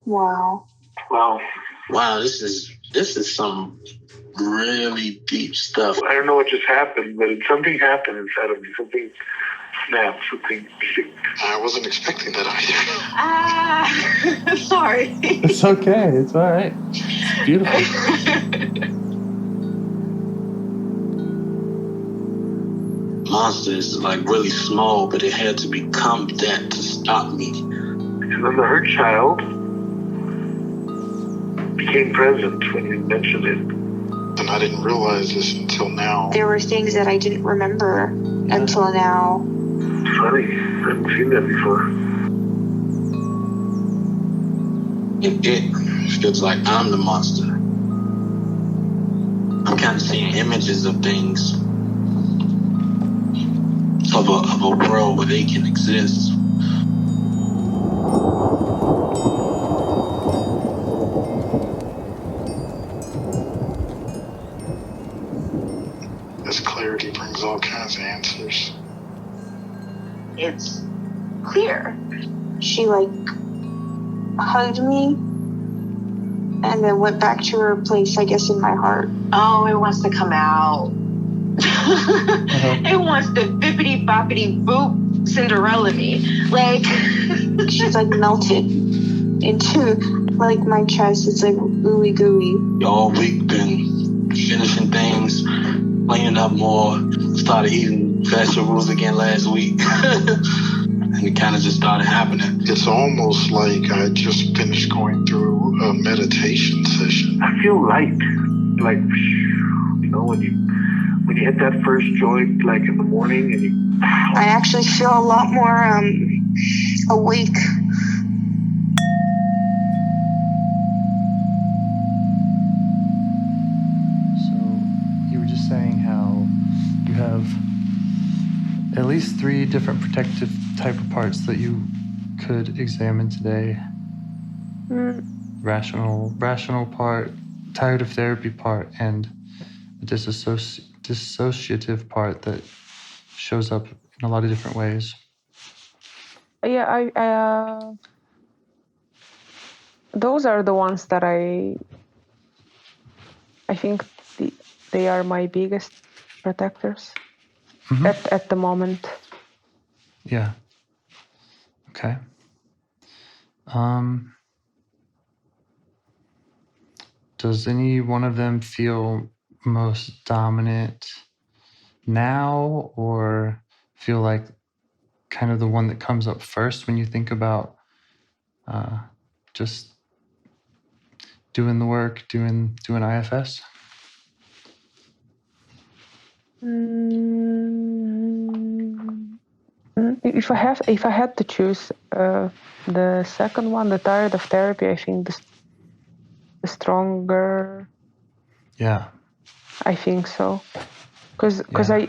Wow. Wow, this is some really deep stuff. I don't know what just happened, but something happened inside of me. Something snapped, something. I wasn't expecting that either. Sorry. It's okay. It's all right. It's beautiful. Monster is like really small, but it had to become that to stop me. And then the hurt child became present when you mentioned it. And I didn't realize this until now. There were things that I didn't remember until now. Funny, I haven't seen that before. And it feels like I'm the monster. I'm kind of seeing images of things, of a world where they can exist. This clarity brings all kinds of answers. It's clear. She hugged me and then went back to her place, I guess, in my heart. Oh, it wants to come out. It wants to bippity boppity boop Cinderella me. She's melted into my chest. It's ooey gooey. All week been finishing things, cleaning up more, started eating vegetables again last week. And it kind of just started happening. It's almost like I just finished going through a meditation session. I feel light, when you hit that first joint, in the morning, and you. I actually feel a lot more awake. So you were just saying how you have at least 3 different protective type of parts that you could examine today. Rational part, tired of therapy part, and a dissociative part that shows up in a lot of different ways. Yeah, I those are the ones that I think they are my biggest protectors at the moment. Yeah. Okay. Does any one of them feel most dominant now, or feel like kind of the one that comes up first when you think about just doing the work, doing IFS? If I had to choose the second one, the tired of therapy, I think the stronger. Yeah. I think so. Because I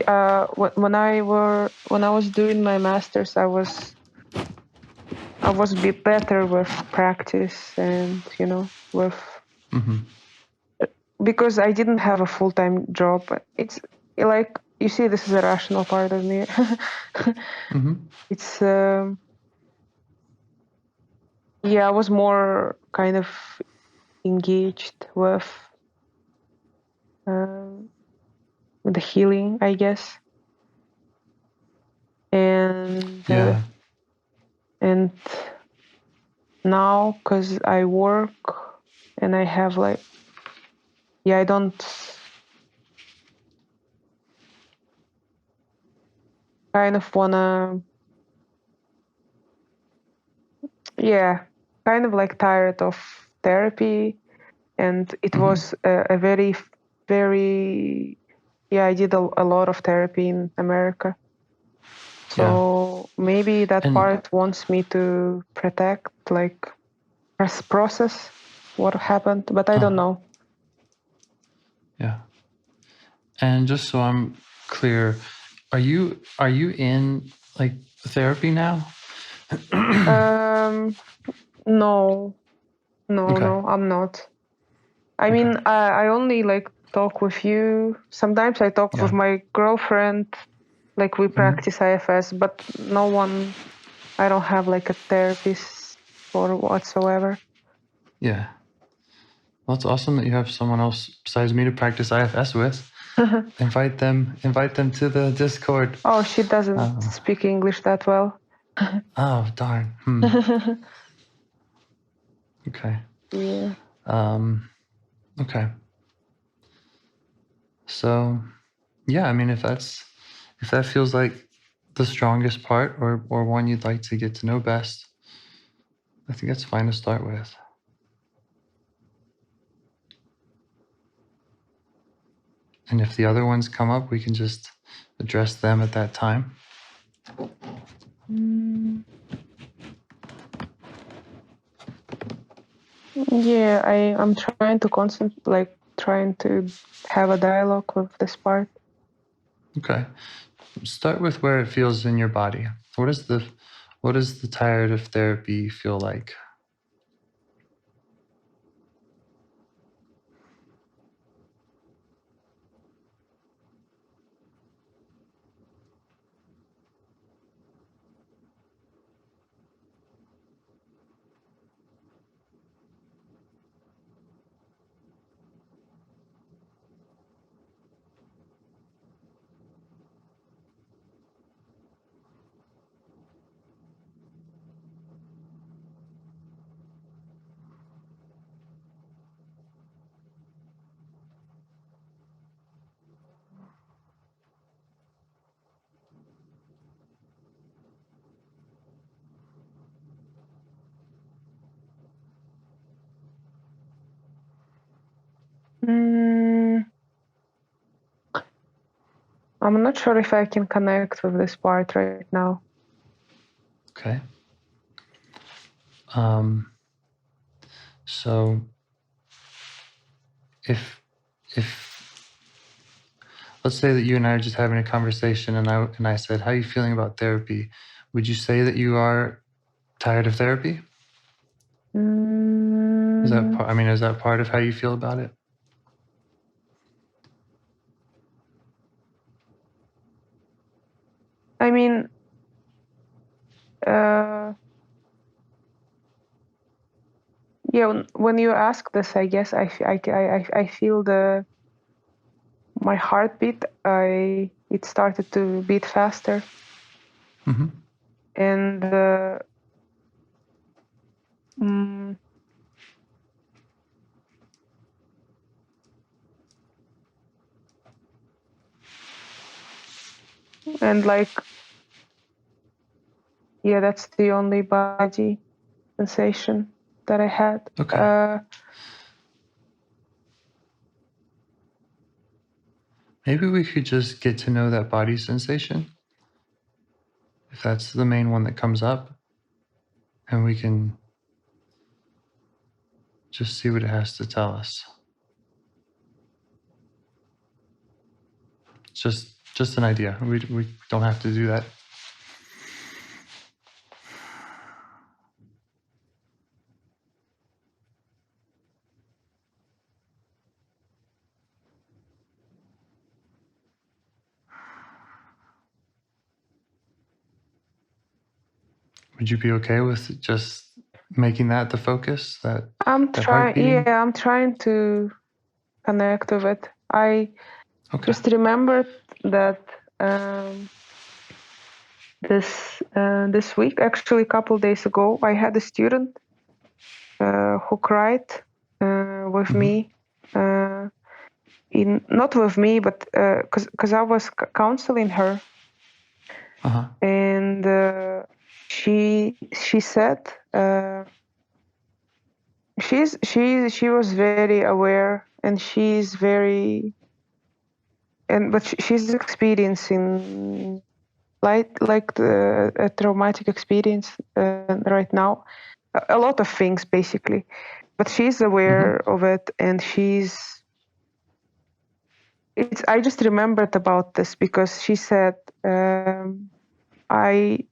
when I was doing my masters, I was a bit better with practice and with because I didn't have a full-time job. It's you see, this is a rational part of me. It's I was more kind of engaged with the healing, I guess. And and now, because I work and I have I don't kind of wanna kind of tired of therapy, and it was a very, very I did a lot of therapy in America. So maybe that part wants me to protect, process what happened, but I don't know. Yeah. And just so I'm clear, are you in therapy now? No, I'm not. I mean, I only talk with you. Sometimes I talk with my girlfriend. We practice IFS, but no one. I don't have a therapist or whatsoever. Yeah. Well, it's awesome that you have someone else besides me to practice IFS with. Invite them to the Discord. Oh, she doesn't speak English that well. Oh, darn. Okay. Yeah. Okay. So, yeah, I mean, if that feels like the strongest part or one you'd like to get to know best, I think that's fine to start with. And if the other ones come up, we can just address them at that time. Yeah, I'm trying to trying to have a dialogue with this part. Okay. Start with where it feels in your body. What does the tired of therapy feel like? I'm not sure if I can connect with this part right now. Okay. So if let's say that you and I are just having a conversation and I said, "How are you feeling about therapy?" Would you say that you are tired of therapy? Is that part of how you feel about it? I mean, yeah, when you ask this, I guess I feel my heartbeat. It started to beat faster, and and yeah, that's the only body sensation that I had. Okay. Maybe we could just get to know that body sensation, if that's the main one that comes up, and we can just see what it has to tell us. Just an idea. We don't have to do that. Would you be okay with just making that the focus? I'm trying to connect with it. I just remembered that this week, actually a couple days ago, I had a student who cried with me. Not with me, but because I was counseling her, and she said she was very aware, and but she's experiencing a traumatic experience right now, a lot of things basically, but she's aware of it, and I just remembered about this because she said I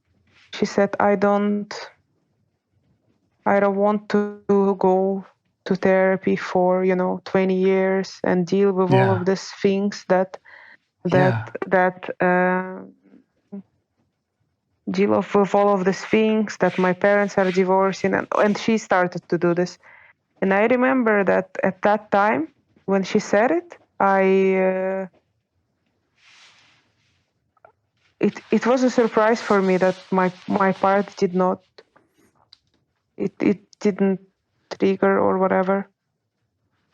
don't want to go to therapy for 20 years and deal with all of these things that deal with all of these things that my parents are divorcing, and she started to do this, And I remember that at that time, when she said it, it was a surprise for me that my part did not, it didn't trigger or whatever.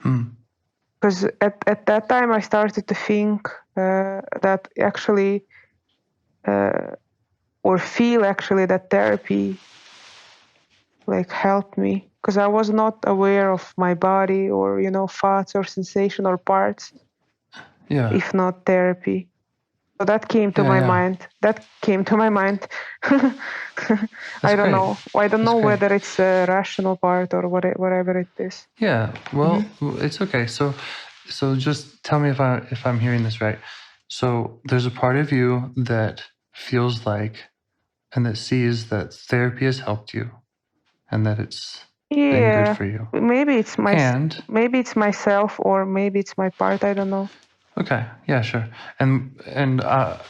Because at that time I started to think that actually, or feel actually that therapy like helped me, because I was not aware of my body or thoughts or sensation or parts. Yeah. If not therapy. So that came to my mind. That came to my mind. I don't know. I don't know whether it's a rational part or whatever it is. Yeah. Well, it's okay. So just tell me if I'm hearing this right. So there's a part of you that feels like and that sees that therapy has helped you and that it's been good for you. Maybe it's maybe it's myself or maybe it's my part. I don't know. Okay. Yeah, sure. And I'm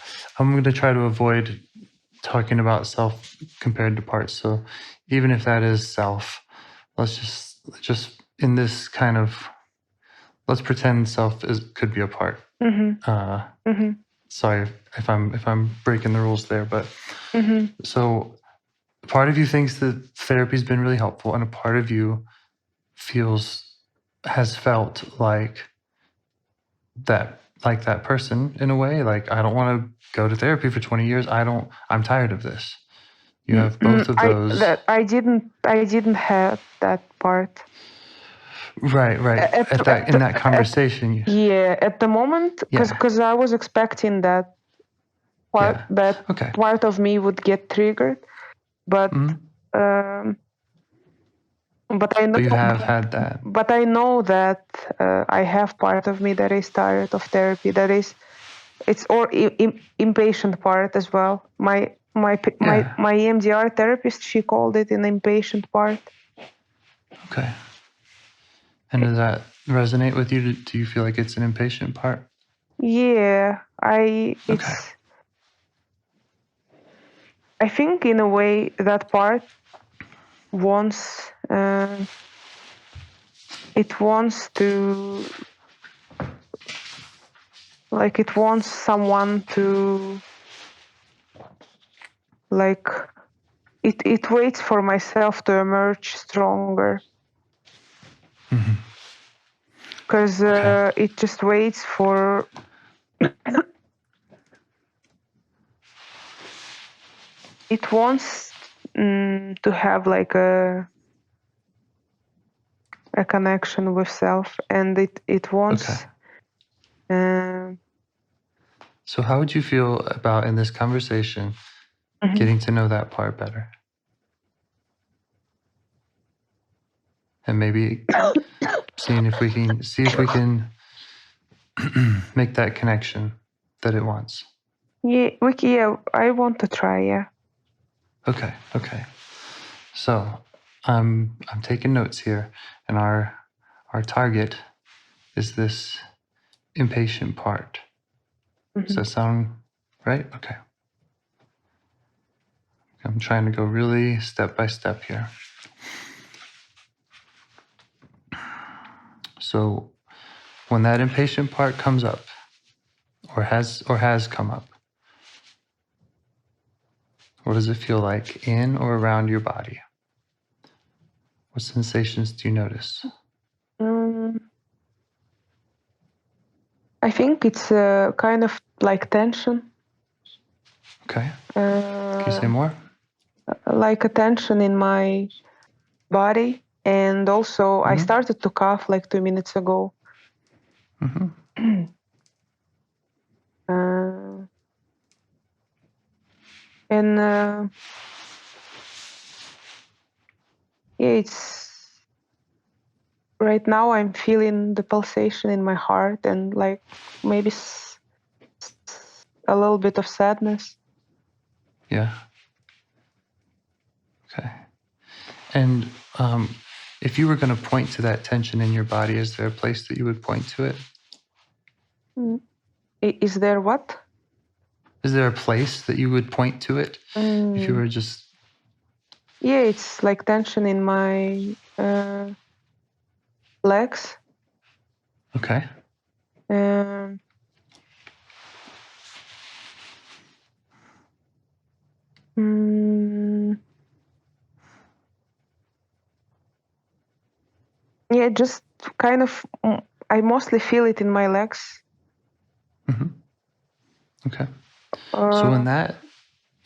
going to try to avoid talking about self compared to parts. So even if that is self, let's just in this kind of, let's pretend self could be a part. Sorry if I'm breaking the rules there, but so part of you thinks that therapy's been really helpful, and a part of you has felt like that person in a way. Like, I don't want to go to therapy for 20 years. I'm tired of this. You have both of those. I didn't have that part. Right. In that conversation. At the moment, because I was expecting that part, part of me would get triggered, but but I know. But you have had that. But I know that I have part of me that is tired of therapy. It's or impatient part as well. My EMDR therapist, she called it an impatient part. Okay. And does that resonate with you? Do you feel like it's an impatient part? Yeah, I think in a way that part wants it wants to, like, it wants someone to, like, it waits for myself to emerge stronger. Because it just waits for it wants to have like a connection with self, and it wants. So how would you feel about, in this conversation, getting to know that part better? And maybe seeing if we can make that connection that it wants. Yeah, I want to try, yeah. Okay. So I'm taking notes here, and our target is this impatient part. Does that sound right? Okay. I'm trying to go really step by step here. So when that impatient part comes up, or has come up, what does it feel like in or around your body? What sensations do you notice? I think it's kind of like tension. Okay. Can you say more? Like a tension in my body, and also I started to cough like 2 minutes ago. And it's right now I'm feeling the pulsation in my heart, and like maybe a little bit of sadness. Yeah. Okay. And if you were going to point to that tension in your body, is there a place that you would point to it? Is there what? Is there a place that you would point to it? If you were just... Yeah, it's like tension in my legs. Okay. Um, mm, yeah, just kind of. I mostly feel it in my legs. Mm-hmm. Okay. So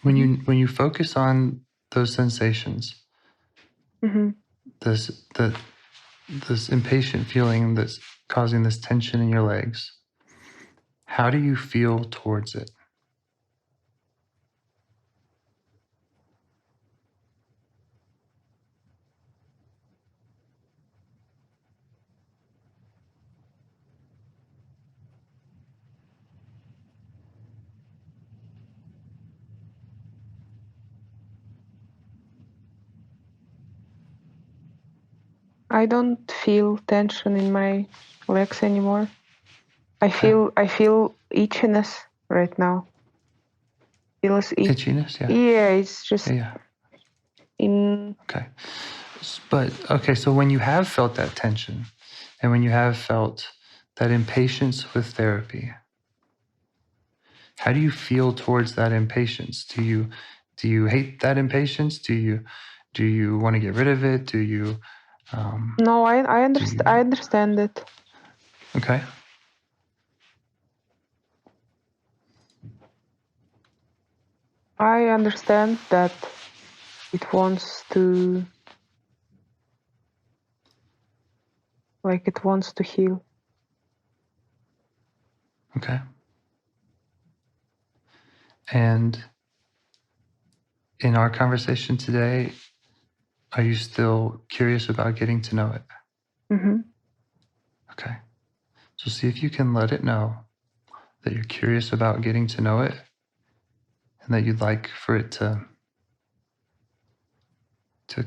when you focus on those sensations, mm-hmm. this impatient feeling that's causing this tension in your legs, how do you feel towards it? I don't feel tension in my legs anymore. I feel itchiness right now. Feels Itchiness, yeah. Yeah, it's just in. Okay. But okay, so when you have felt that tension and when you have felt that impatience with therapy, how do you feel towards that impatience? Do you hate that impatience? Do you want to get rid of it? Do you No, I understand. I understand it. Okay. I understand that it wants to, it wants to heal. Okay. And in our conversation today, are you still curious about getting to know it? Mm-hmm. Okay. So see if you can let it know that you're curious about getting to know it and that you'd like for it to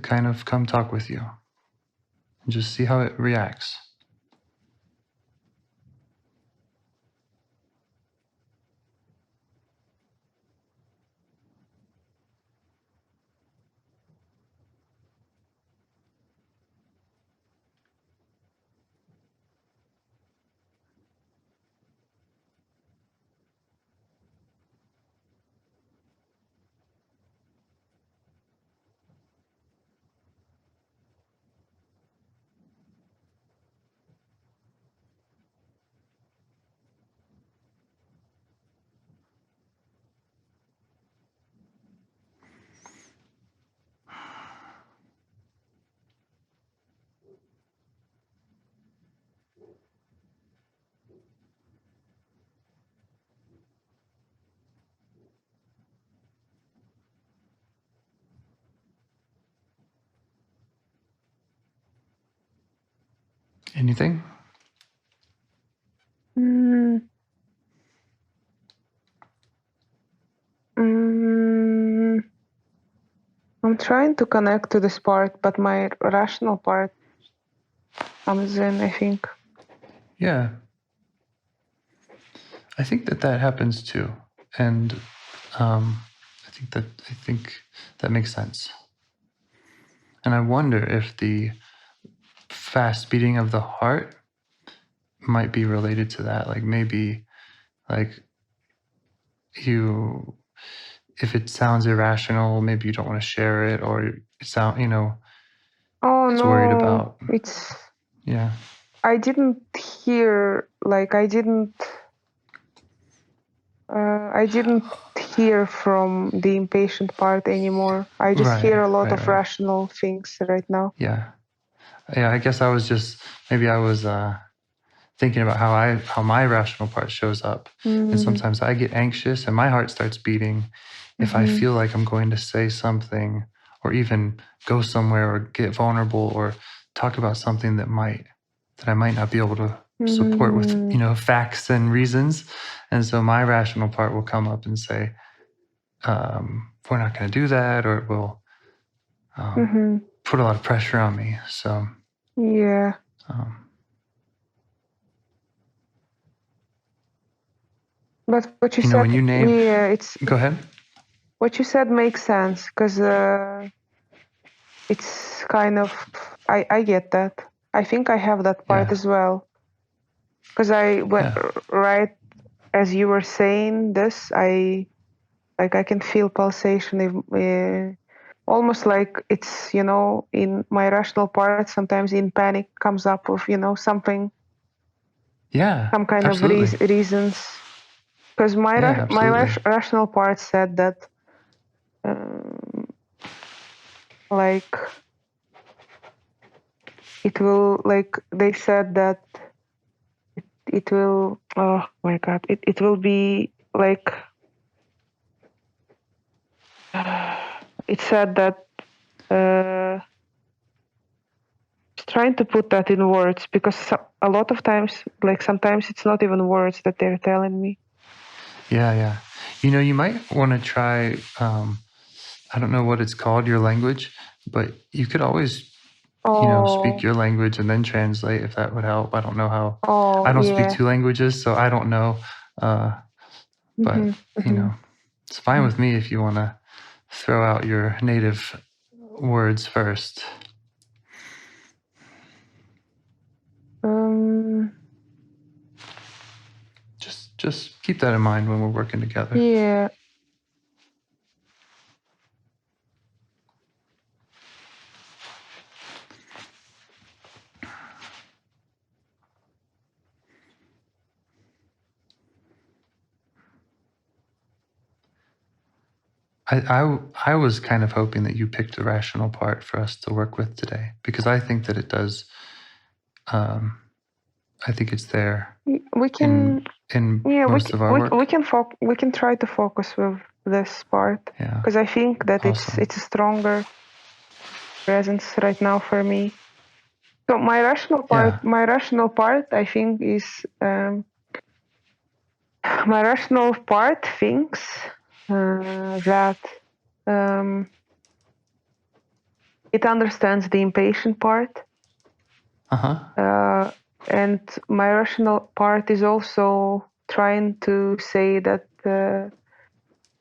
kind of come talk with you and just see how it reacts. Anything? Mm. I'm trying to connect to this part, but my rational part comes in, I think. Yeah. I think that happens too. And I think that makes sense. And I wonder if the fast beating of the heart might be related to that. Like maybe if it sounds irrational, maybe you don't want to share it, or it Oh it's no, worried about. it's. Yeah. I didn't hear. I didn't hear from the impatient part anymore. I just hear a lot of rational things right now. Yeah. I guess I was thinking about how my rational part shows up. And sometimes I get anxious and my heart starts beating if I feel like I'm going to say something or even go somewhere or get vulnerable or talk about something that I might not be able to support with, facts and reasons. And so my rational part will come up and say, we're not going to do that, or it will put a lot of pressure on me. So, yeah. But what you said, when you name, go ahead. What you said makes sense because it's kind of, I get that. I think I have that part Yeah. as well. Because right as you were saying this, I can feel pulsation, almost like it's, in my rational part, sometimes in panic comes up with, something, Yeah, some kind of absolutely. reasons. Because my Yeah, absolutely. rational part said that, um, like, it will, like, they said that it will, oh my God, it will be like, it said that, trying to put that in words, because a lot of times, like sometimes it's not even words that they're telling me. Yeah. You might want to try, I don't know what it's called, your language, but you could always, speak your language and then translate if that would help. I don't know how. I don't speak Yeah. 2 languages, so I don't know. But, it's fine with me if you want to throw out your native words first. Just keep that in mind when we're working together. Yeah. I was kind of hoping that you picked the rational part for us to work with today, because I think that it does. I think it's there. We can. In most of our work. We can try to focus with this part. Yeah. Because I think that Awesome. it's a stronger presence right now for me. So my rational part, I think, is my rational part thinks that it understands the impatient part. And my rational part is also trying to say that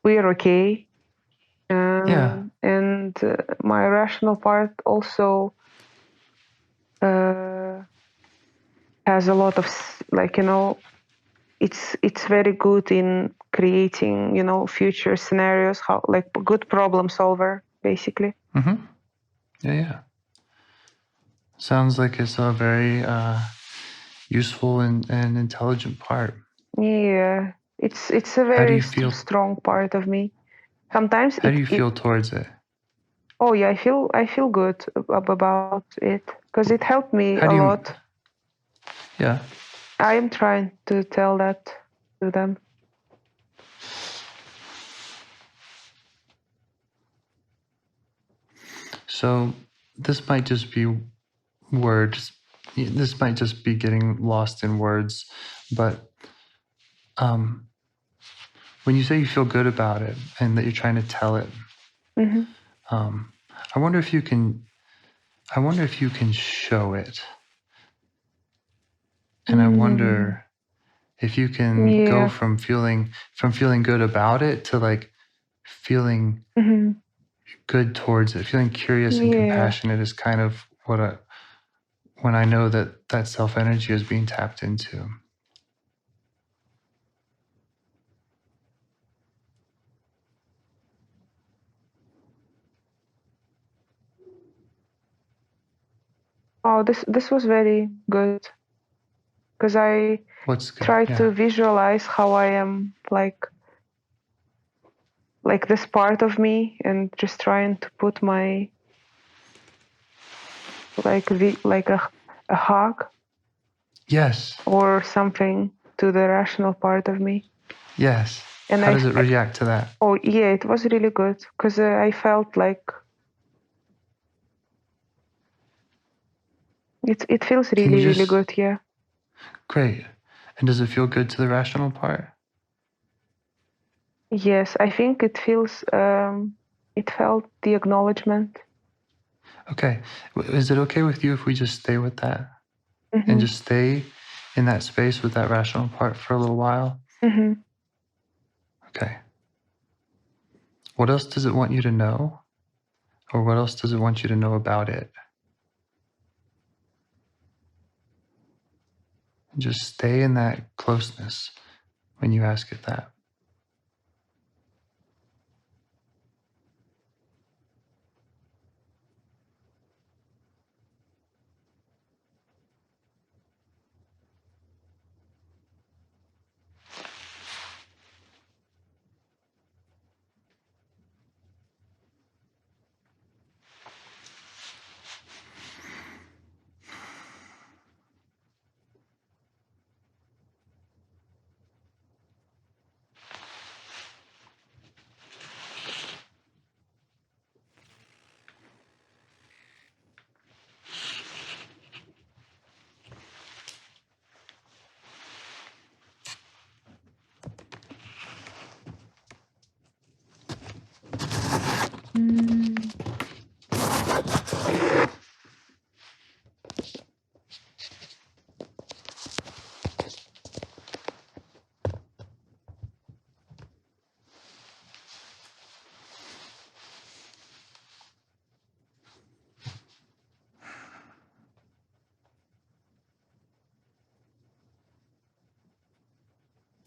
we're okay. And my rational part also has a lot of, it's very good in creating, future scenarios, how, like, a good problem solver, basically. Yeah. Sounds like it's a very useful and intelligent part. Yeah, it's a very strong part of me. Sometimes how do you feel towards it? Oh yeah, I feel good about it because it helped me a lot. Yeah. I am trying to tell that to them. So this might just be words. This might just be getting lost in words, but when you say you feel good about it and that you're trying to tell it, I wonder if you can show it. And I wonder if you can go from feeling good about it to like feeling good towards it. Feeling curious and compassionate is kind of when I know that self energy is being tapped into. Oh, this was very good because I tried to visualize how I am like this part of me, and just trying to put my like a hug. Yes. Or something to the rational part of me. Yes. And how does it react to that? Oh yeah, it was really good because I felt like it feels really good. Yeah. Great. And does it feel good to the rational part? Yes, I think it feels. It felt the acknowledgement. Okay. Is it okay with you if we just stay with that and just stay in that space with that rational part for a little while? Okay. What else does it want you to know? Or what else does it want you to know about it? Just stay in that closeness when you ask it that.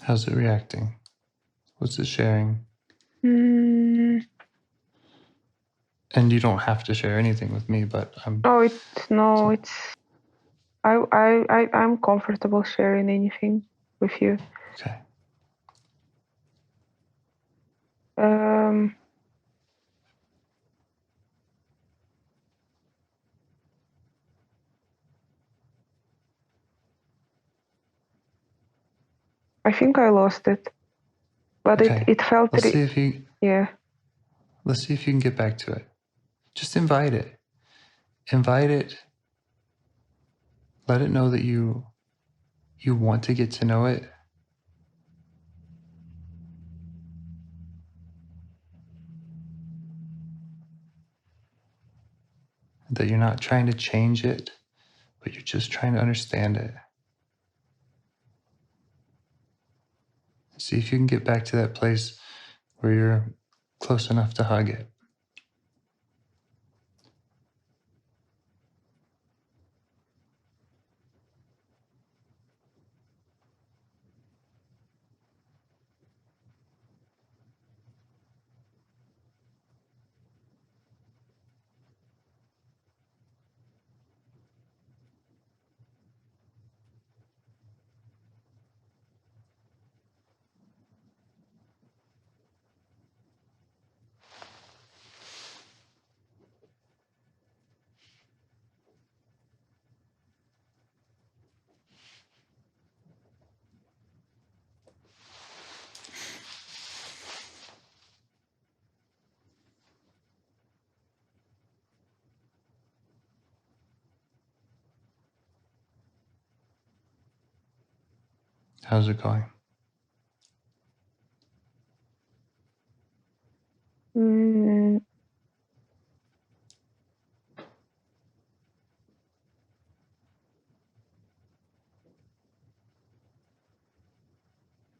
How's it reacting? What's it sharing? And you don't have to share anything with me, but I'm. I'm comfortable sharing anything with you. Okay. I think I lost it, but Okay. it felt. Let's see if you. Yeah. Let's see if you can get back to it. Just invite it. Invite it. Let it know that you want to get to know it. That you're not trying to change it, but you're just trying to understand it. See if you can get back to that place where you're close enough to hug it. How's it going?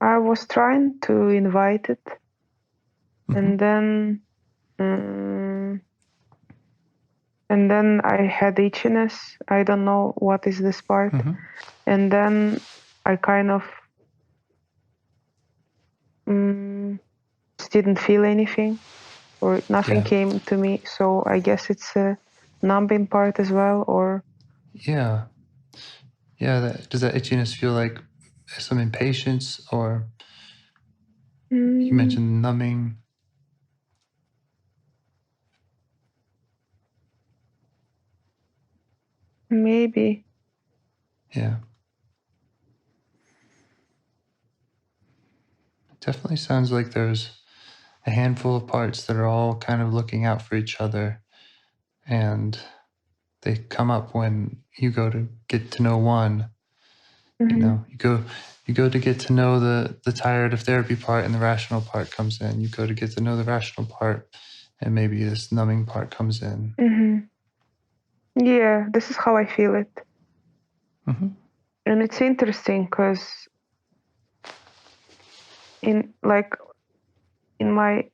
I was trying to invite it, and then I had itchiness. I don't know what is this part. And then I kind of didn't feel anything, or nothing came to me. So I guess it's a numbing part as well, or. Yeah. Does that itchiness feel like some impatience, or you mentioned numbing? Maybe. Yeah. It definitely sounds like there's a handful of parts that are all kind of looking out for each other, and they come up when you go to get to know one. You know, you go to get to know the tired of therapy part, and the rational part comes in. You go to get to know the rational part, and maybe this numbing part comes in. Yeah, this is how I feel it. And it's interesting because in my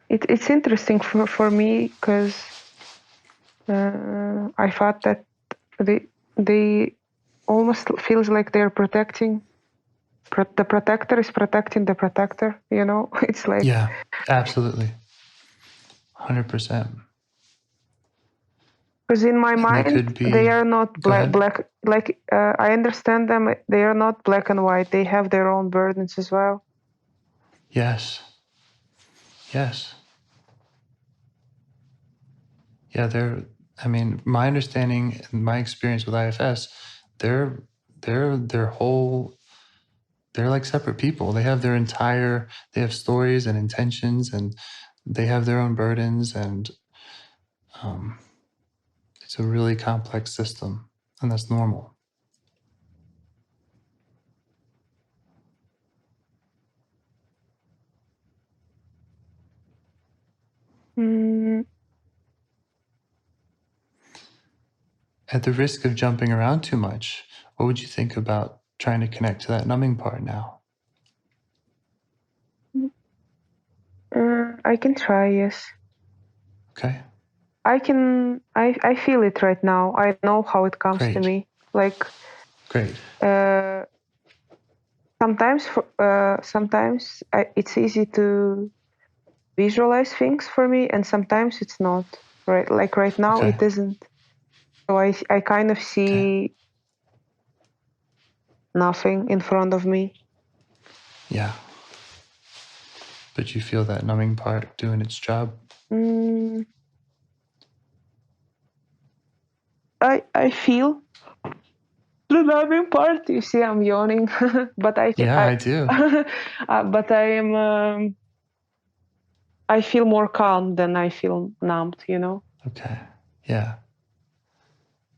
it's interesting for me because I thought that they almost feels like they're protecting. The protector is protecting the protector. You know, it's like Yeah, absolutely, 100%. Because in my And they mind, could be. they are not Go ahead. black. Like I understand them. They are not black and white. They have their own burdens as well. Yes. Yes. Yeah, they're. I mean, my understanding and my experience with IFS, they're whole. They're like separate people. They have their entire. They have stories and intentions, and they have their own burdens, and it's a really complex system, and that's normal. Mm. At the risk of jumping around too much, what would you think about trying to connect to that numbing part now? I can try. Yes. Okay. I can. I feel it right now. I know how it comes to Great. me. Like. Great. Sometimes it's easy to visualize things for me, and sometimes it's not. Right. Like right now, Okay. it isn't. So I kind of see nothing in front of me. Yeah. But you feel that numbing part doing its job? I feel the numbing part. You see, I'm yawning, but I do. but I am. I feel more calm than I feel numbed. You know. Okay. Yeah.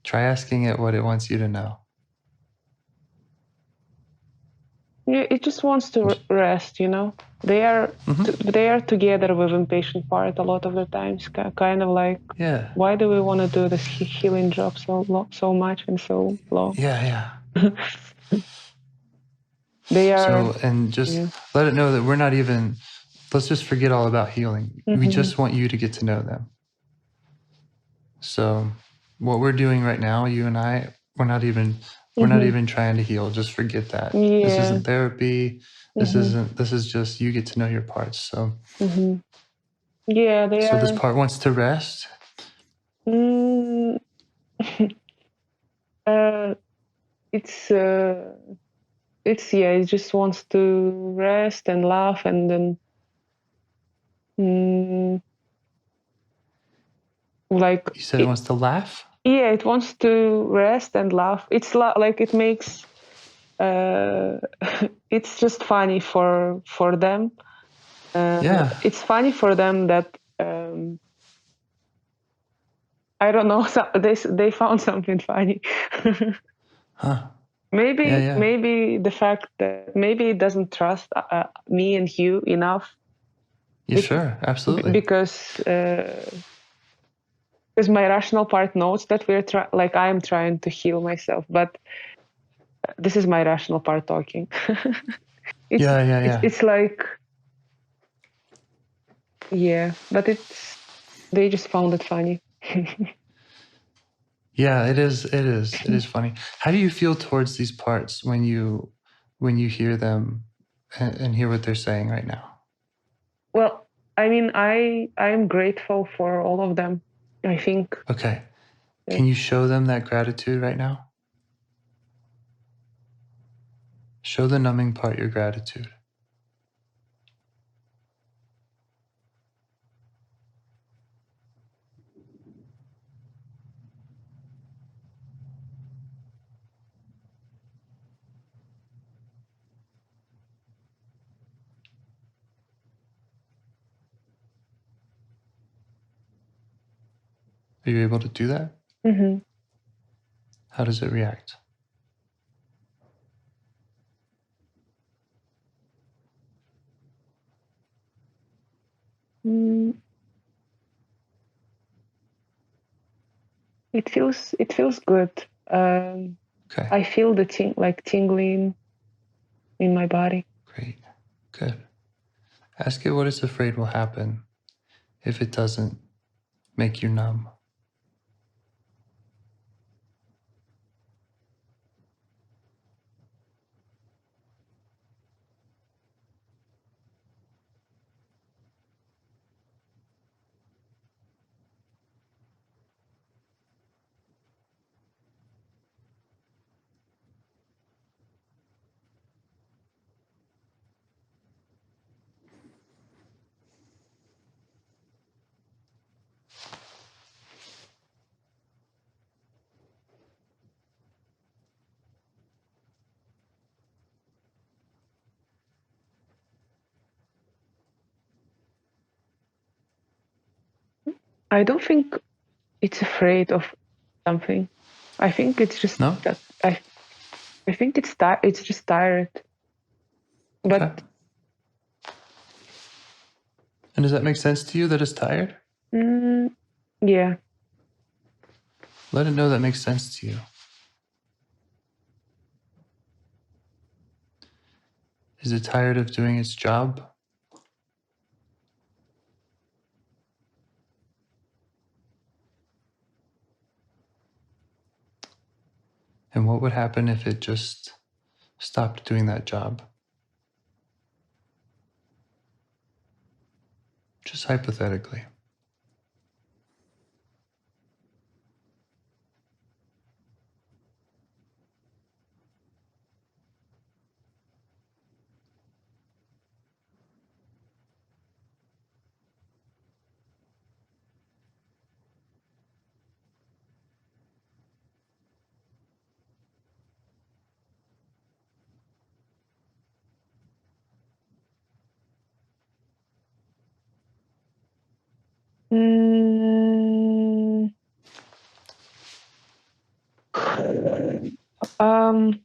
Try asking it what it wants you to know. Yeah, it just wants to rest. You know. They are they are together with impatient part a lot of the times. Kind of like, why do we want to do this healing job so much and so long? Yeah. They are. So, and just let it know that we're not even. Let's just forget all about healing. We just want you to get to know them. So, what we're doing right now, you and I, we're not even trying to heal. Just forget that. Yeah. This isn't therapy. This isn't. This is just you get to know your parts. So. Yeah, they so are. This part wants to rest. It just wants to rest and laugh, and then like you said it wants to laugh. Yeah, it wants to rest and laugh. It's like it makes it's just funny for them. It's funny for them that I don't know. They found something funny. Maybe the fact that maybe it doesn't trust me and you enough. Yeah, sure, absolutely. Because my rational part knows that like I'm trying to heal myself, but this is my rational part talking. It's like, but they just found it funny. Yeah, it is. It is funny. How do you feel towards these parts when you hear them and hear what they're saying right now? Well, I mean, I'm grateful for all of them, I think. Okay. Can you show them that gratitude right now? Show the numbing part your gratitude. Are you able to do that? Mm-hmm. How does it react? It feels good. Okay. I feel the tingling in my body. Great. Good. Ask it what it's afraid will happen if it doesn't make you numb. I don't think it's afraid of something. I think it's just No? that I think it's just tired. But Okay. And does that make sense to you that it's tired? yeah. Let it know that makes sense to you. Is it tired of doing its job? And what would happen if it just stopped doing that job? Just hypothetically. Mm, um,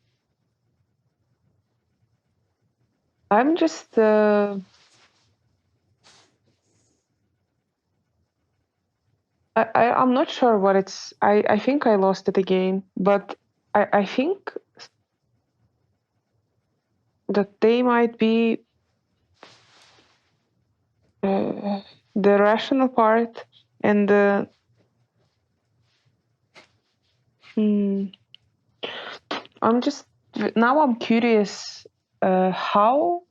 I'm just I'm not sure what it's. I think I lost it again, but I think that they might be the rational part and the. Hmm, I'm just now I'm curious how,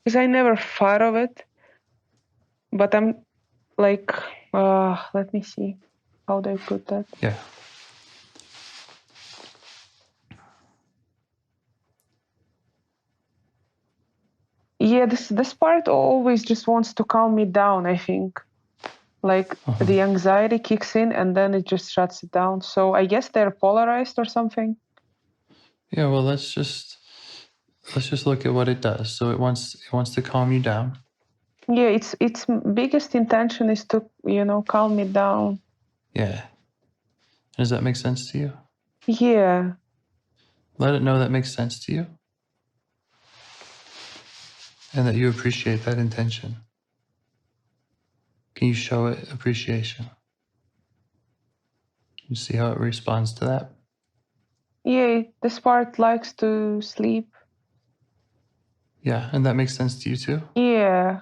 because I never thought of it, but I'm like let me see how they put that. Yeah. Yeah, this part always just wants to calm me down, I think. Like the anxiety kicks in and then it just shuts it down. So I guess they're polarized or something. Yeah, well, let's just look at what it does. So it wants to calm you down. Yeah, its biggest intention is to, calm me down. Yeah. Does that make sense to you? Yeah. Let it know that makes sense to you and that you appreciate that intention. Can you show it appreciation? You see how it responds to that? Yeah, this part likes to sleep. Yeah, and that makes sense to you too? Yeah.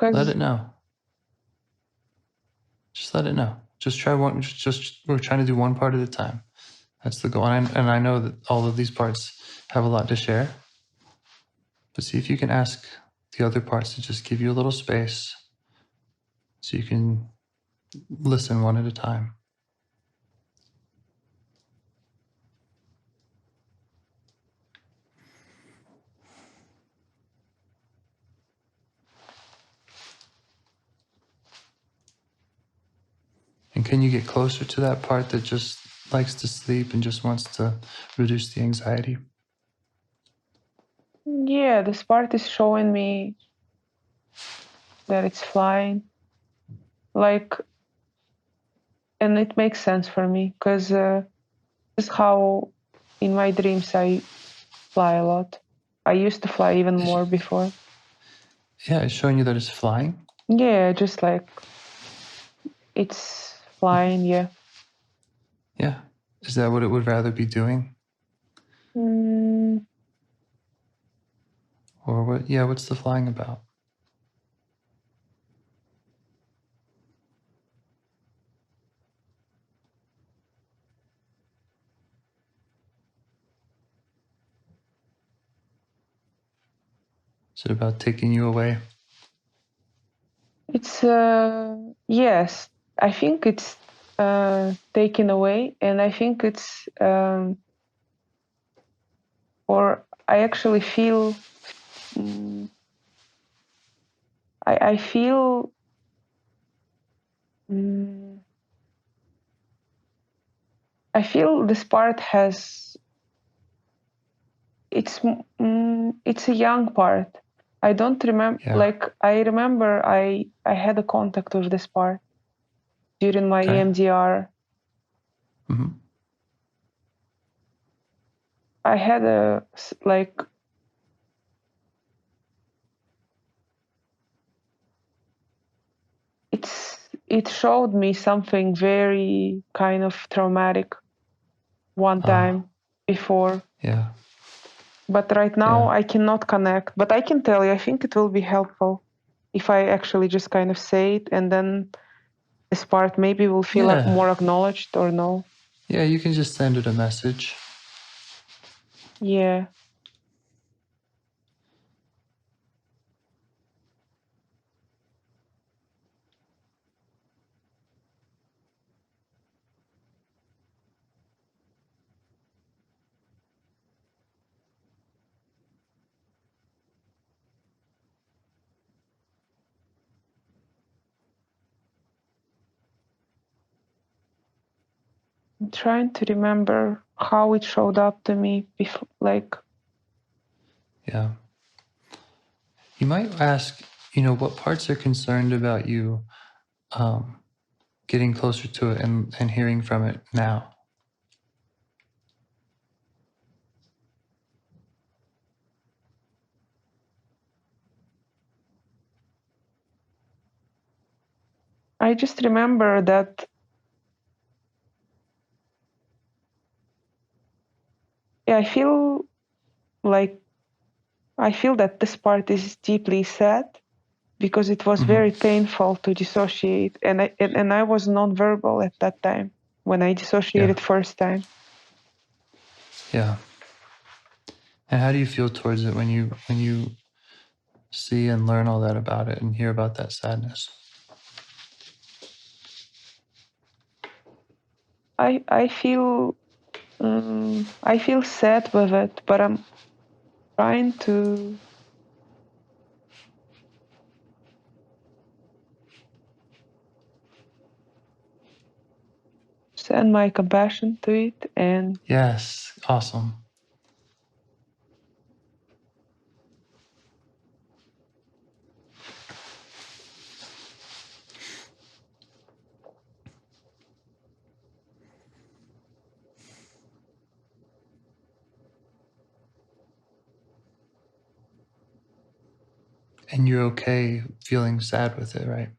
Let 'Cause it know. Just let it know. Just try one. Just we're trying to do one part at a time. That's the goal. And I know that all of these parts have a lot to share. But see if you can ask the other parts to just give you a little space so you can listen one at a time. And can you get closer to that part that just likes to sleep and just wants to reduce the anxiety? yeah, this part is showing me that it's flying. Like, and it makes sense for me because this is how in my dreams I fly a lot. I used to fly even more before. Yeah, it's showing you that it's flying. Yeah, just like it's flying, yeah. Yeah. Is that what it would rather be doing? Mm, Or what? Yeah, what's the flying about? Is it about taking you away? it's yes, I think it's taken away, and I think it's or I actually feel mm, I feel mm, I feel this part has it's a young part. I don't remember. Yeah. Like I remember, I had a contact with this part during my EMDR. Mm-hmm. I had a like. It showed me something very kind of traumatic one time before. Yeah. But right now I cannot connect. But I can tell you, I think it will be helpful if I actually just kind of say it, and then this part maybe will feel more acknowledged or no. Yeah, you can just send it a message. Yeah. I'm trying to remember how it showed up to me before, like. Yeah. You might ask, what parts are concerned about you getting closer to it and hearing from it now? I just remember that I feel that this part is deeply sad because it was very painful to dissociate, and I was nonverbal at that time when I dissociated first time. Yeah. And how do you feel towards it when you see and learn all that about it and hear about that sadness? I feel sad with it, but I'm trying to send my compassion to it. And yes, awesome. And you're okay feeling sad with it, right?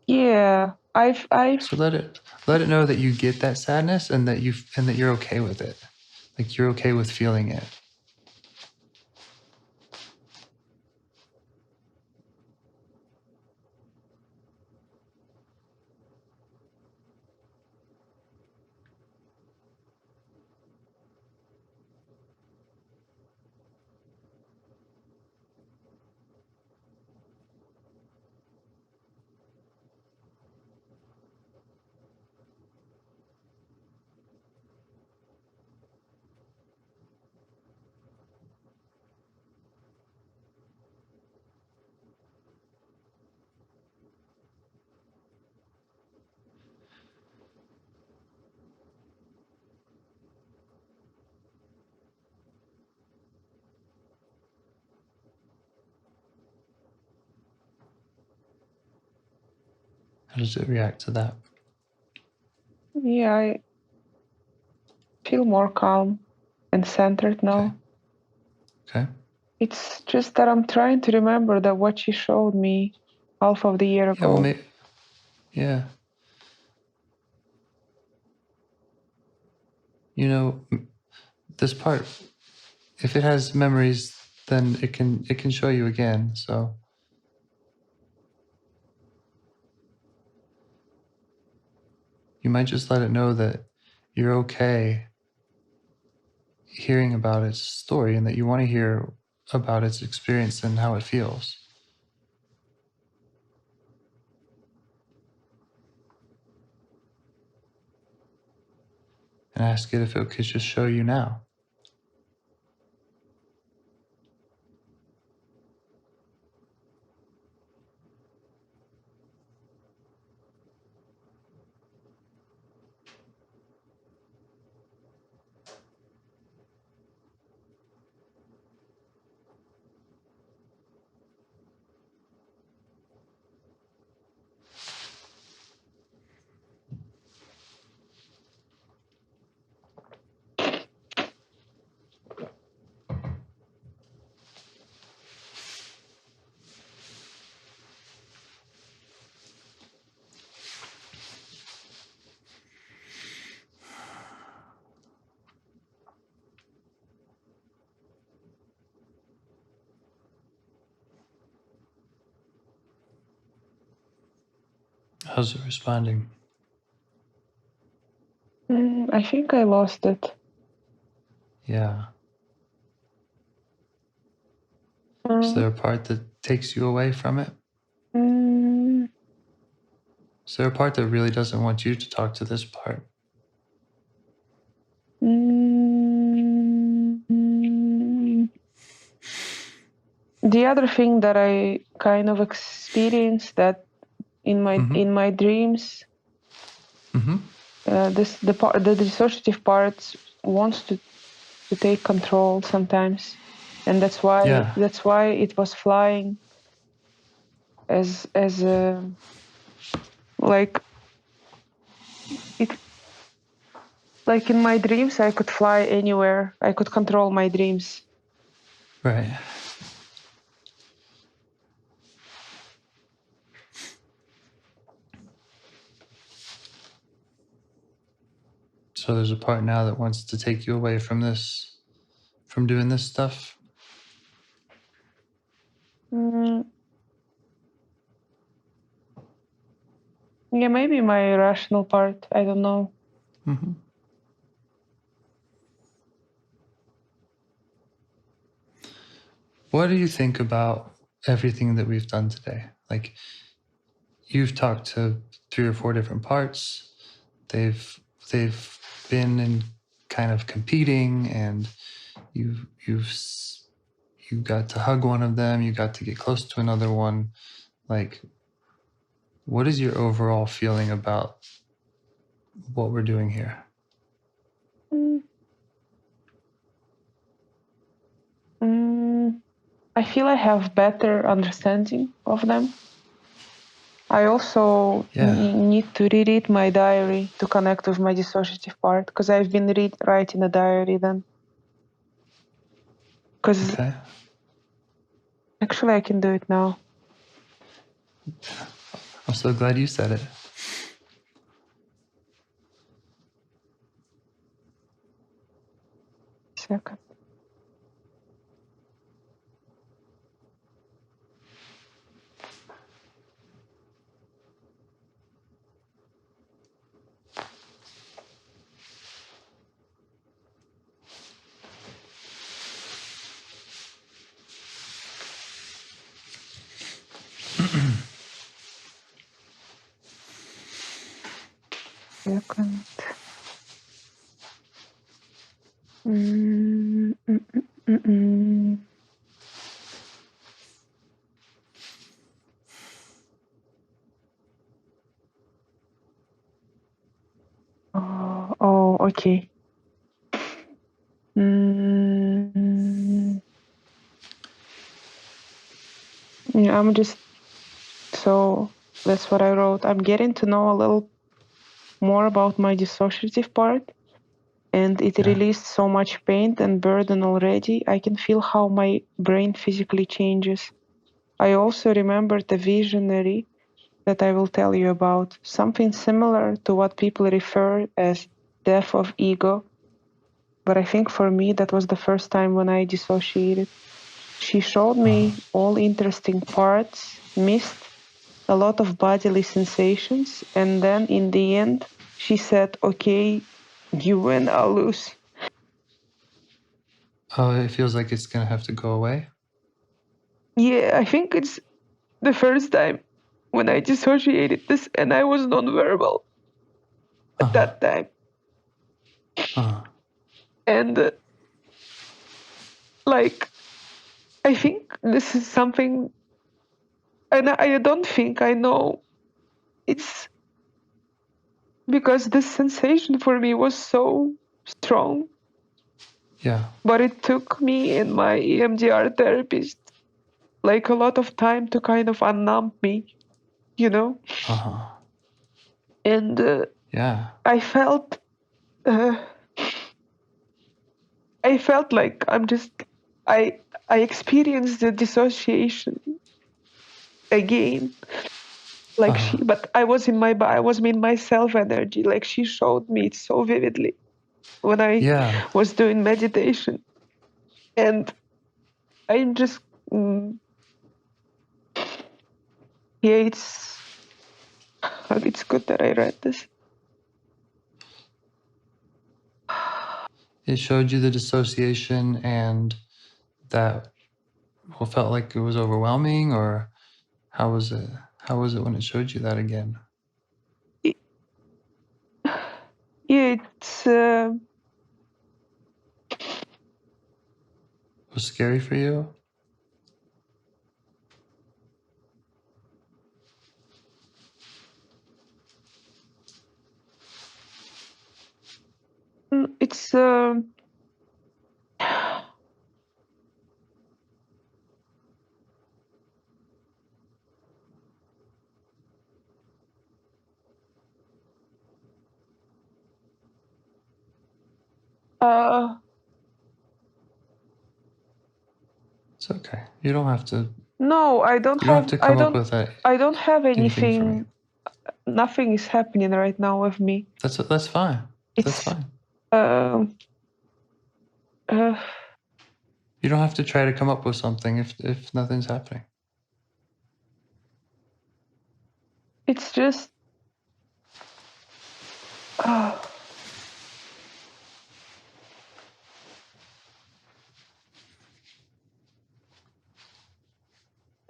yeah, I've So let it know that you get that sadness and that you're okay with it. Like you're okay with feeling it. How does it react to that? Yeah, I feel more calm and centered now. Okay. It's just that I'm trying to remember that what she showed me half of the year ago. Yeah, well, yeah. This part, if it has memories, then it can show you again. So you might just let it know that you're okay hearing about its story and that you want to hear about its experience and how it feels. And ask it if it could just show you now. How's it responding? I think I lost it. Yeah. Is there a part that takes you away from it? Is there a part that really doesn't want you to talk to this part? The other thing that I kind of experienced that in my dreams, the dissociative part wants to take control sometimes, and that's why it was flying as like it, like in my dreams I could fly anywhere. I could control my dreams. Right. So there's a part now that wants to take you away from this, from doing this stuff? Yeah, maybe my rational part. I don't know. What do you think about everything that we've done today? Like, you've talked to 3 or 4 different parts. They've been in kind of competing, and you got to hug one of them. You got to get close to another one. Like, what is your overall feeling about what we're doing here? I feel I have better understanding of them. I also need to reread my diary to connect with my dissociative part, because I've been writing a diary then. Because actually I can do it now. I'm so glad you said it. Second. Second. Oh, okay. I'm just, so that's what I wrote. I'm getting to know a little more about my dissociative part, and it released so much pain and burden already. I can feel how my brain physically changes. I also remembered a visionary that I will tell you about, something similar to what people refer as death of ego. But I think for me, that was the first time when I dissociated. She showed me all interesting parts, missed a lot of bodily sensations, and then in the end, she said, "Okay, you win, I'll lose." Oh, it feels like it's going to have to go away? Yeah, I think it's the first time when I dissociated this, and I was nonverbal at that time. And like, I think this is something, and I don't think I know. It's because this sensation for me was so strong. Yeah. But it took me and my EMDR therapist like a lot of time to kind of unnumb me, you know? And I felt like I experienced the dissociation again. Like but I was in my self energy. Like she showed me it so vividly when I was doing meditation. And I'm just, it's, It's good that I read this. It showed you the dissociation, and that felt like it was overwhelming, or how was it? How was it when it showed you that again? Yeah, it's It was scary for you? it's It's okay. You don't have to. no, I don't You don't have have to come up with I don't have anything for me. anything. Nothing is happening right now with me. That's fine. That's It's fine. uh, You don't have to try to come up with something if nothing's happening. it's just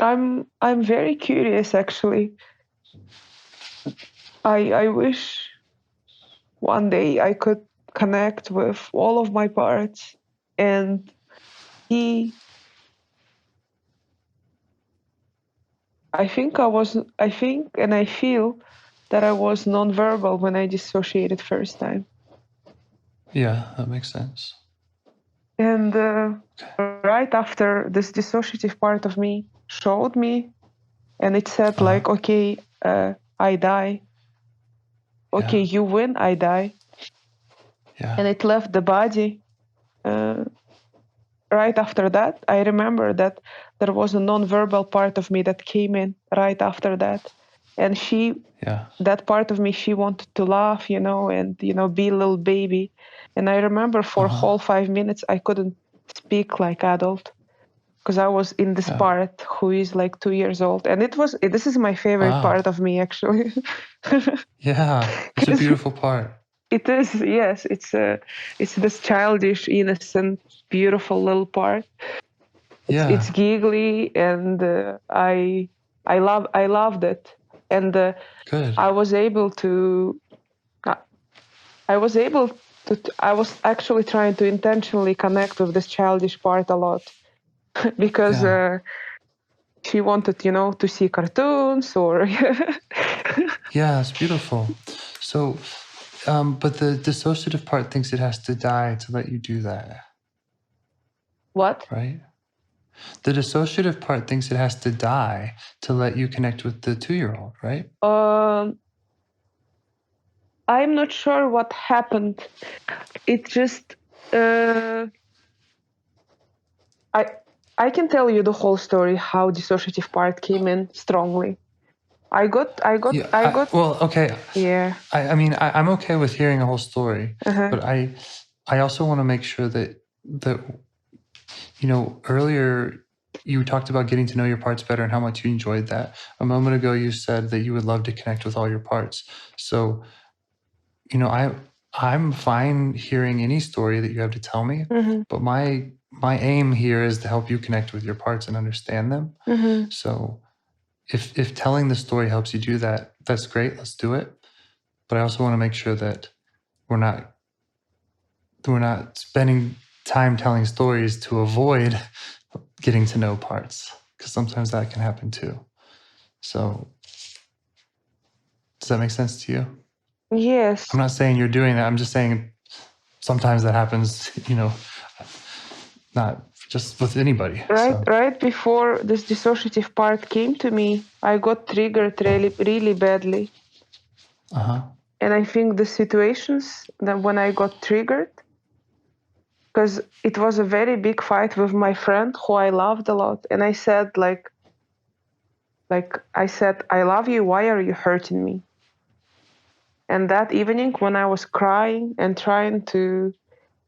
I'm very curious actually. I wish one day I could connect with all of my parts and see. I think and I feel that I was nonverbal when I dissociated first time. Yeah, that makes sense. And right after this dissociative part of me showed me, and it said like, okay, I die. Okay, Yeah. you win, I die. Yeah. And it left the body. Right after that, I remember that there was a nonverbal part of me that came in right after that. And that part of me, she wanted to laugh, and, be a little baby. And I remember for a whole 5 minutes, I couldn't speak like adult because I was in this part who is like 2 years old. And this is my favorite part of me, actually. Yeah, it's a beautiful part. It is, yes. It's this childish, innocent, beautiful little part. It's giggly, and I loved it. And Good. I was able to. I was actually trying to intentionally connect with this childish part a lot because she wanted, to see cartoons or. Yeah, it's beautiful. So, but the dissociative part thinks it has to die to let you do that. What? Right? The dissociative part thinks it has to die to let you connect with the 2-year-old, right? I'm not sure what happened. It just I can tell you the whole story how dissociative part came in strongly. I got. Well, okay. Yeah. I mean, I'm okay with hearing a whole story, Uh-huh. but I also want to make sure that earlier you talked about getting to know your parts better and how much you enjoyed that. A moment ago, you said that you would love to connect with all your parts. So, I'm fine hearing any story that you have to tell me, but my aim here is to help you connect with your parts and understand them. So if telling the story helps you do that, that's great. Let's do it. But I also want to make sure that we're not spending time telling stories to avoid getting to know parts, because sometimes that can happen too. So does that make sense to you? Yes. I'm not saying you're doing that. I'm just saying sometimes that happens, not just with anybody. Right before this dissociative part came to me, I got triggered really, really badly. And I think the situations that when I got triggered, because it was a very big fight with my friend who I loved a lot, and I said I love you. Why are you hurting me? And that evening, when I was crying and trying to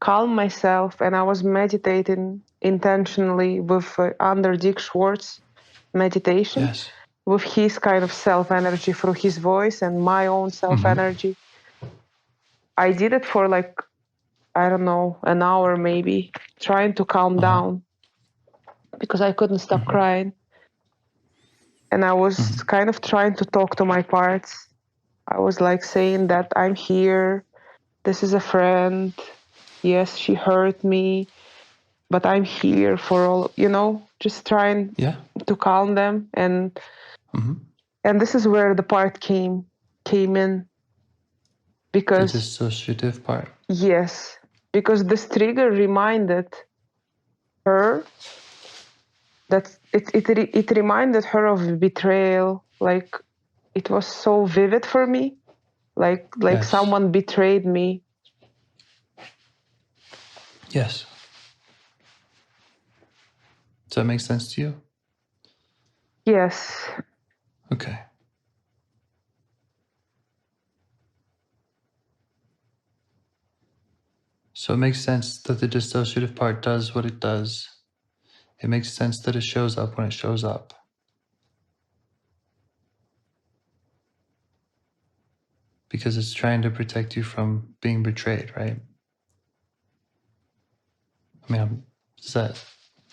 calm myself, and I was meditating intentionally with under Dick Schwartz meditation. Yes. with his kind of self energy through his voice and my own self energy. I did it for like, I don't know, an hour maybe, trying to calm down because I couldn't stop crying. And I was kind of trying to talk to my parts. I was like saying that I'm here. This is a friend. Yes, she hurt me, but I'm here for all, just trying to calm them. And this is where the part came in. Because the dissociative part. Yes, because this trigger reminded her that it reminded her of betrayal. Like it was so vivid for me, like Yes. someone betrayed me. Yes. Does that make sense to you? Yes. Okay. So it makes sense that the dissociative part does what it does. It makes sense that it shows up when it shows up. Because it's trying to protect you from being betrayed, right? I mean,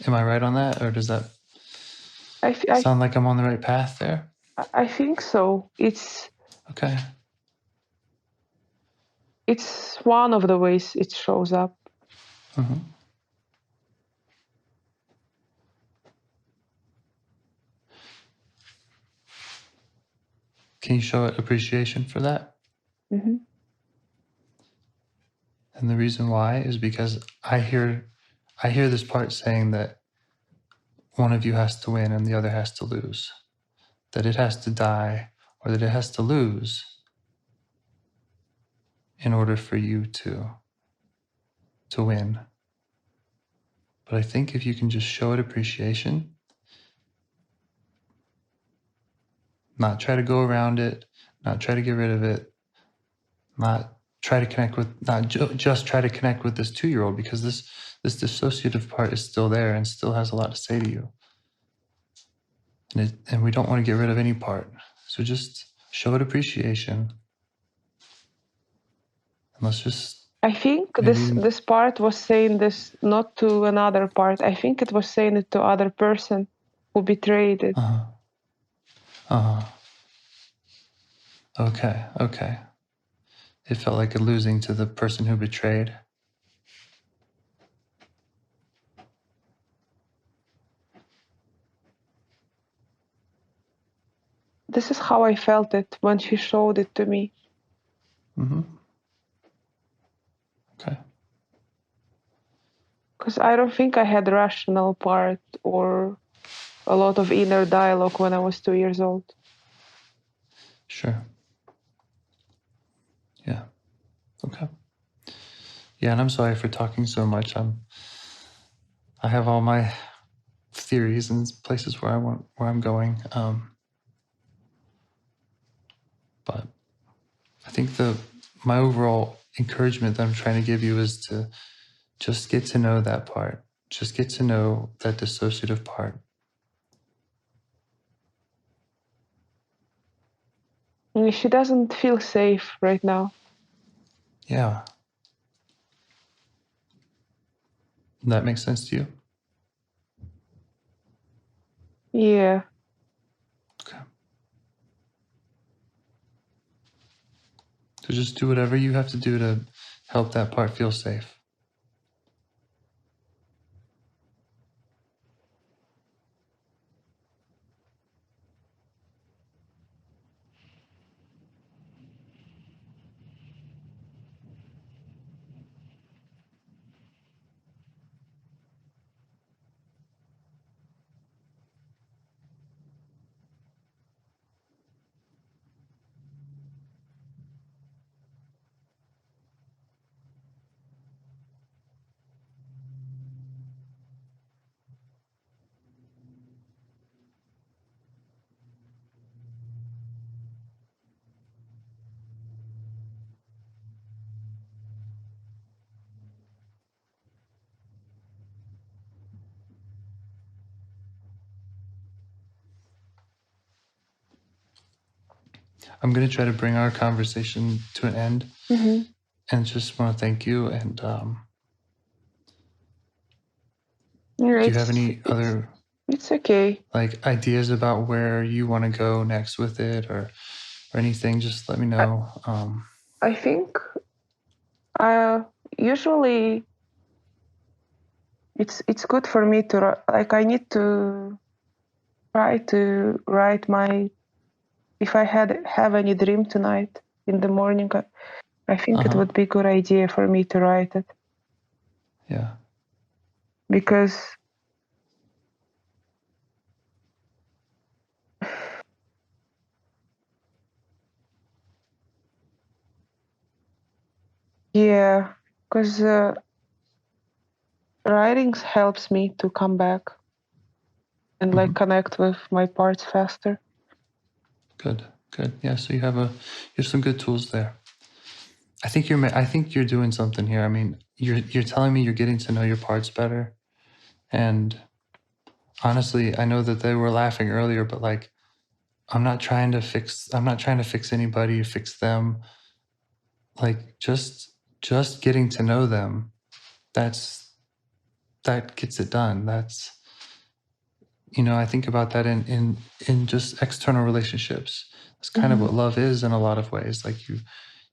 am I right on that? Or does that sound like I'm on the right path there? I think so. It's okay. It's one of the ways it shows up. Can you show it appreciation for that? Mm-hmm. And the reason why is because I hear this part saying that one of you has to win and the other has to lose. That it has to die or that it has to lose in order for you to win. But I think if you can just show it appreciation, not try to go around it, not try to get rid of it, not try to connect with, just try to connect with this 2-year-old, because this dissociative part is still there and still has a lot to say to you. And we don't want to get rid of any part. So just show it appreciation. And let's just, I think this part was saying this not to another part. I think it was saying it to other person who betrayed it. Okay. It felt like a losing to the person who betrayed. This is how I felt it when she showed it to me. Okay. Because I don't think I had a rational part or a lot of inner dialogue when I was 2 years old. Sure. Yeah. Okay. Yeah, and I'm sorry for talking so much. I have all my theories and places where I'm going. But I think my overall encouragement that I'm trying to give you is to just get to know that part. Just get to know that dissociative part. She doesn't feel safe right now. Yeah. That makes sense to you? Yeah. Okay. So just do whatever you have to do to help that part feel safe. I'm going to try to bring our conversation to an end. And just want to thank you. And do you have any other... It's okay. Like ideas about where you want to go next with it or anything? Just let me know. I think usually it's good for me to, like, I need to try to write my, if I have any dream tonight in the morning, I think it would be a good idea for me to write it. Yeah. Because writing helps me to come back and like connect with my parts faster. Good. Yeah, so you have some good tools there. I think you're doing something here. I mean, you're telling me you're getting to know your parts better. And honestly, I know that they were laughing earlier, but like, I'm not trying to fix anybody, fix them. Like just getting to know them, that gets it done. That's, I think about that in just external relationships. That's kind of what love is in a lot of ways. Like you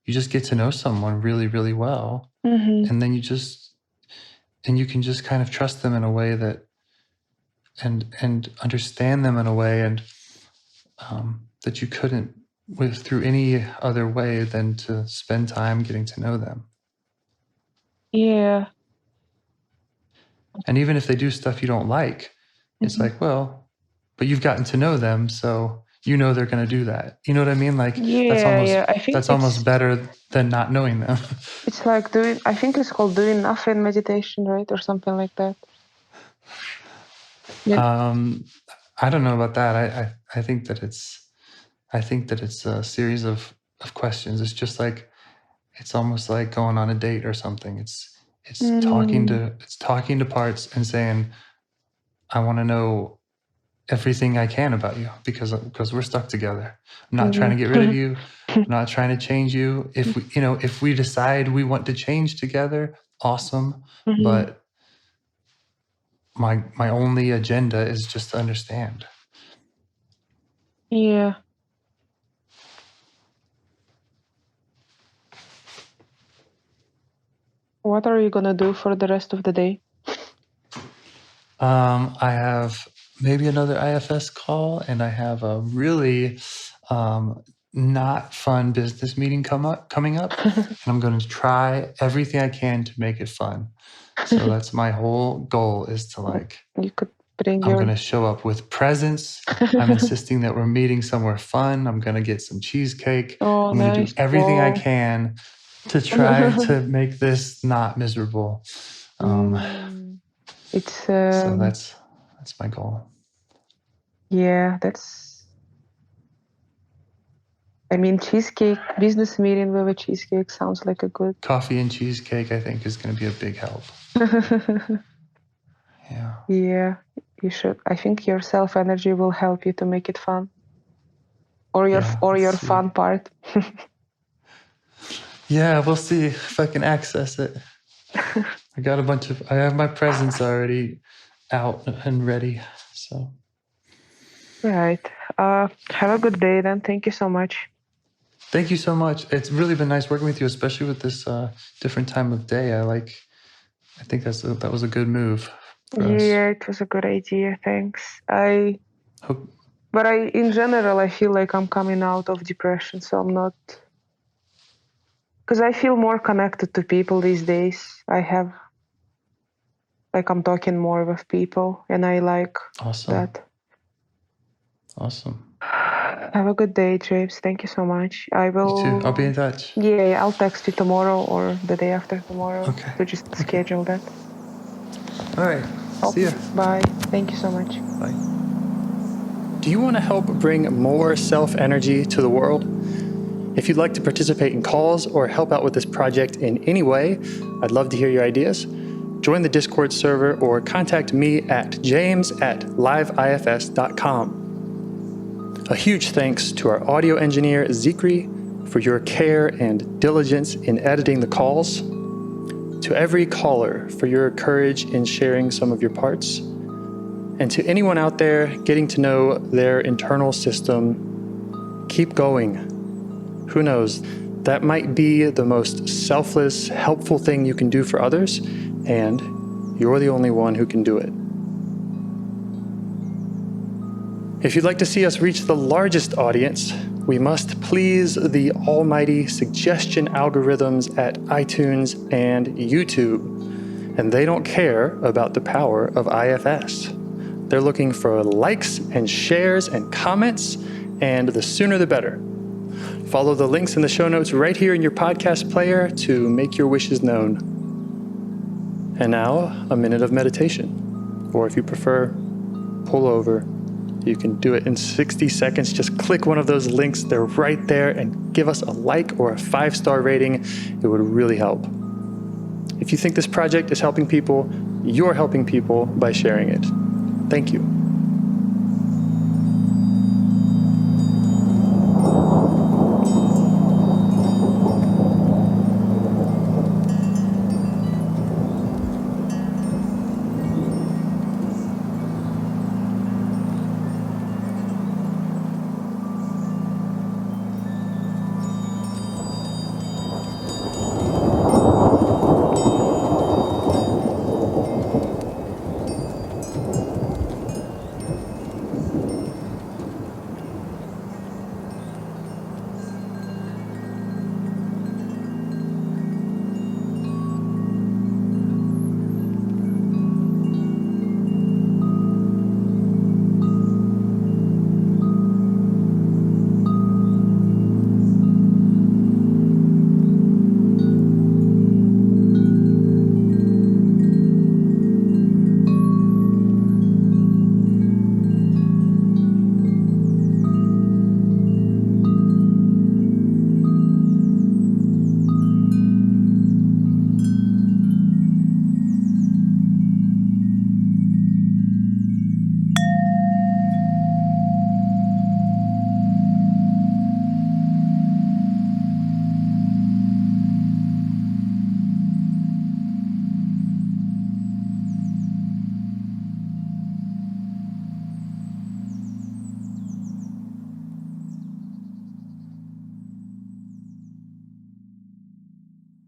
just get to know someone really, really well. And then you can just kind of trust them in a way that, and understand them in a way, and that you couldn't through any other way than to spend time getting to know them. Yeah. And even if they do stuff you don't like, it's like, well, but you've gotten to know them, so they're going to do that. You know what I mean? Like that's almost better than not knowing them. It's like I think it's called doing nothing meditation, right? Or something like that. Yeah. I don't know about that. I think that it's a series of questions. It's just like, it's almost like going on a date or something. It's talking to parts and saying, I want to know everything I can about you because we're stuck together. I'm not trying to get rid of you. I'm not trying to change you. If we decide we want to change together, awesome. But my only agenda is just to understand. Yeah. What are you gonna do for the rest of the day? I have maybe another IFS call, and I have a really not fun business meeting coming up, and I'm going to try everything I can to make it fun. So that's my whole goal, is to I'm going to show up with presents. I'm insisting that we're meeting somewhere fun. I'm going to get some cheesecake. I'm going to do everything I can to try to make this not miserable. So that's my goal. Yeah, I mean, cheesecake, business meeting with a cheesecake sounds like a good... Coffee and cheesecake, I think, is going to be a big help. Yeah. Yeah, you should. I think your self-energy will help you to make it fun. Or your fun part. Yeah, we'll see if I can access it. I have my presents already out and ready, so. Right. Have a good day then. Thank you so much. Thank you so much. It's really been nice working with you, especially with this different time of day. I think that was a good move for us. Yeah, it was a good idea. Thanks. But in general, I feel like I'm coming out of depression, so I'm not... Because I feel more connected to people these days. I'm talking more with people, and I like that. Awesome. Have a good day, James. Thank you so much. You too. I'll be in touch. Yeah, I'll text you tomorrow or the day after tomorrow to just schedule that. All right. See ya. Bye. Thank you so much. Bye. Do you want to help bring more self-energy to the world? If you'd like to participate in calls or help out with this project in any way, I'd love to hear your ideas. Join the Discord server or contact me at james@liveifs.com. A huge thanks to our audio engineer, Zikri, for your care and diligence in editing the calls. To every caller for your courage in sharing some of your parts. And to anyone out there getting to know their internal system, keep going. Who knows, that might be the most selfless, helpful thing you can do for others, and you're the only one who can do it. If you'd like to see us reach the largest audience, we must please the almighty suggestion algorithms at iTunes and YouTube. And they don't care about the power of IFS. They're looking for likes and shares and comments, and the sooner the better. Follow the links in the show notes right here in your podcast player to make your wishes known. And now, a minute of meditation. Or if you prefer, pull over. You can do it in 60 seconds. Just click one of those links. They're right there, and give us a like or a 5-star rating. It would really help. If you think this project is helping people, you're helping people by sharing it. Thank you.